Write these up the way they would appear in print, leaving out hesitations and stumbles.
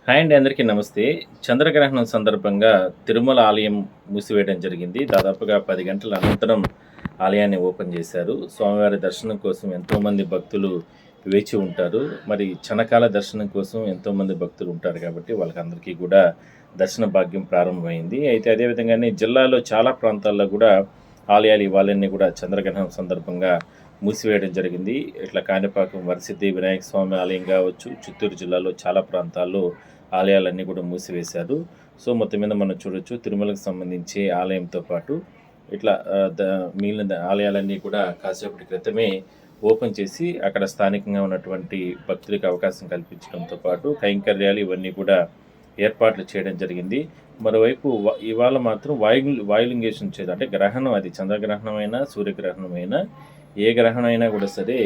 Hi అండి. అందరికీ నమస్తే. చంద్రగ్రహణం సందర్భంగా తిరుమల ఆలయం మూసివేయడం జరిగింది. దాదాపుగా 10 గంటల అనంతరం ఆలయాన్ని ఓపెన్ చేశారు. స్వామివారి దర్శనం కోసం ఎంతోమంది భక్తులు వేచి ఉంటారు. మరి చనకాల దర్శనం కోసం ఎంతోమంది భక్తులు ఉంటారు కాబట్టి వాళ్ళకందరికీ కూడా దర్శన భాగ్యం ప్రారంభమైంది. అయితే అదే విధంగానే జిల్లాలో చాలా ప్రాంతాల్లో కూడా ఆలయాలు ఇవాళన్నీ కూడా చంద్రగ్రహణం సందర్భంగా మూసివేయడం జరిగింది. ఇట్లా కాణిపాకం వరసిద్ధి వినాయక స్వామి ఆలయం కావచ్చు, చిత్తూరు జిల్లాలో చాలా ప్రాంతాల్లో ఆలయాలన్నీ కూడా మూసివేశారు. సో, మొత్తం మీద మనం చూడొచ్చు తిరుమలకు సంబంధించి ఆలయంతో పాటు ఇట్లా మిగిలిన ఆలయాలన్నీ కూడా కాసేపటి క్రితమే ఓపెన్ చేసి అక్కడ స్థానికంగా ఉన్నటువంటి భక్తులకు అవకాశం కల్పించడంతో పాటు కైంకర్యాలు ఇవన్నీ కూడా ఏర్పాట్లు చేయడం జరిగింది. మరోవైపు ఇవాళ మాత్రం వాయులింగేషన్ చేయదు. అంటే గ్రహణం అది చంద్రగ్రహణమైనా, సూర్యగ్రహణమైనా ఏ గ్రహణం అయినా కూడా సరే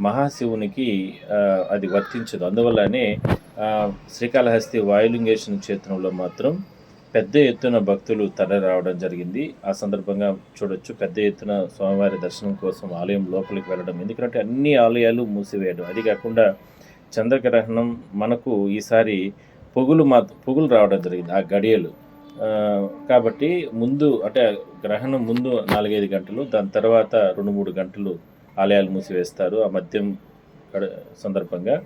మహాశివునికి అది వర్తించదు. అందువల్లనే శ్రీకాళహస్తి వాయులింగేశ్వర క్షేత్రంలో మాత్రం పెద్ద ఎత్తున భక్తులు తరలి రావడం జరిగింది. ఆ సందర్భంగా చూడొచ్చు పెద్ద ఎత్తున స్వామివారి దర్శనం కోసం ఆలయం లోపలికి వెళ్ళడం. ఎందుకంటే అన్ని ఆలయాలు మూసివేయడం. అది కాకుండా చంద్రగ్రహణం మనకు ఈసారి పొగులు రావడం జరిగింది ఆ గడియలు. కాబట్టి ముందు అంటే గ్రహణం ముందు 4-5 గంటలు, దాని తర్వాత 2-3 గంటలు ఆలయాలు మూసివేస్తారు ఆ మద్యం సందర్భంగా.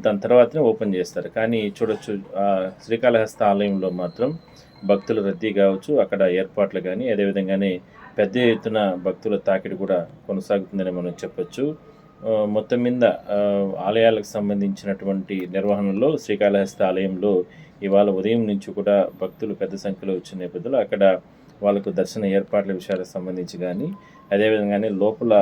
దాని తర్వాతనే ఓపెన్ చేస్తారు. కానీ చూడొచ్చు శ్రీకాళహస్తి ఆలయంలో మాత్రం భక్తుల రద్దీ కావచ్చు, అక్కడ ఏర్పాట్లు కానీ అదేవిధంగానే పెద్ద ఎత్తున భక్తుల తాకిడి కూడా కొనసాగుతుందని మనం చెప్పొచ్చు. మొత్తం మీద ఆలయాలకు సంబంధించినటువంటి నిర్వహణలో శ్రీకాళహస్తి ఆలయంలో ఇవాళ ఉదయం నుంచి కూడా భక్తులు పెద్ద సంఖ్యలో వచ్చిన నేపథ్యంలో అక్కడ వాళ్ళకు దర్శన ఏర్పాట్ల విషయాలకు సంబంధించి కానీ అదేవిధంగానే లోపల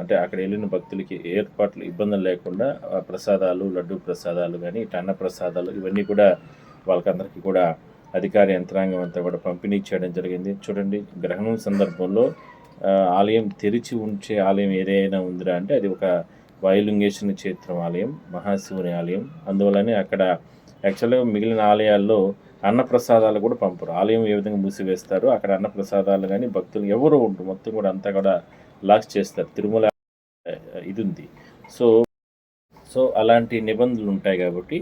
అంటే అక్కడ వెళ్ళిన భక్తులకి ఏర్పాట్లు ఇబ్బందులు లేకుండా ప్రసాదాలు, లడ్డూ ప్రసాదాలు కానీ ఇట్లా అన్న ప్రసాదాలు ఇవన్నీ కూడా వాళ్ళకందరికీ కూడా అధికార యంత్రాంగం అంతా కూడా పంపిణీ చేయడం జరిగింది. చూడండి గ్రహణం సందర్భంలో ఆలయం తెరిచి ఉంచే ఆలయం ఏదైనా ఉందిరా అంటే అది ఒక వాయులింగేశ్వర క్షేత్రం ఆలయం, మహాశివుని ఆలయం. అందువల్లనే అక్కడ యాక్చువల్గా మిగిలిన ఆలయాల్లో అన్నప్రసాదాలు కూడా పంపరు. ఆలయం ఏ విధంగా మూసివేస్తారో అక్కడ అన్నప్రసాదాలు కానీ భక్తులు ఎవరు ఉండరు, మొత్తం కూడా అంతా కూడా లాక్ చేస్తారు. తిరుమల ఇది ఉంది. సో సో అలాంటి నిబంధనలు ఉంటాయి కాబట్టి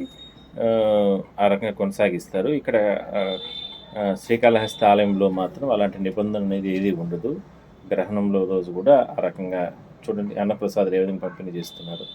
ఆ రకంగా కొనసాగిస్తారు. ఇక్కడ శ్రీకాళహస్తి ఆలయంలో మాత్రం అలాంటి నిబంధన అనేది ఏది ఉండదు. గ్రహణంలో రోజు కూడా ఆ రకంగా చూడండి అన్నప్రసాదాలు ఏ విధంగా పంపిణీ చేస్తున్నారు.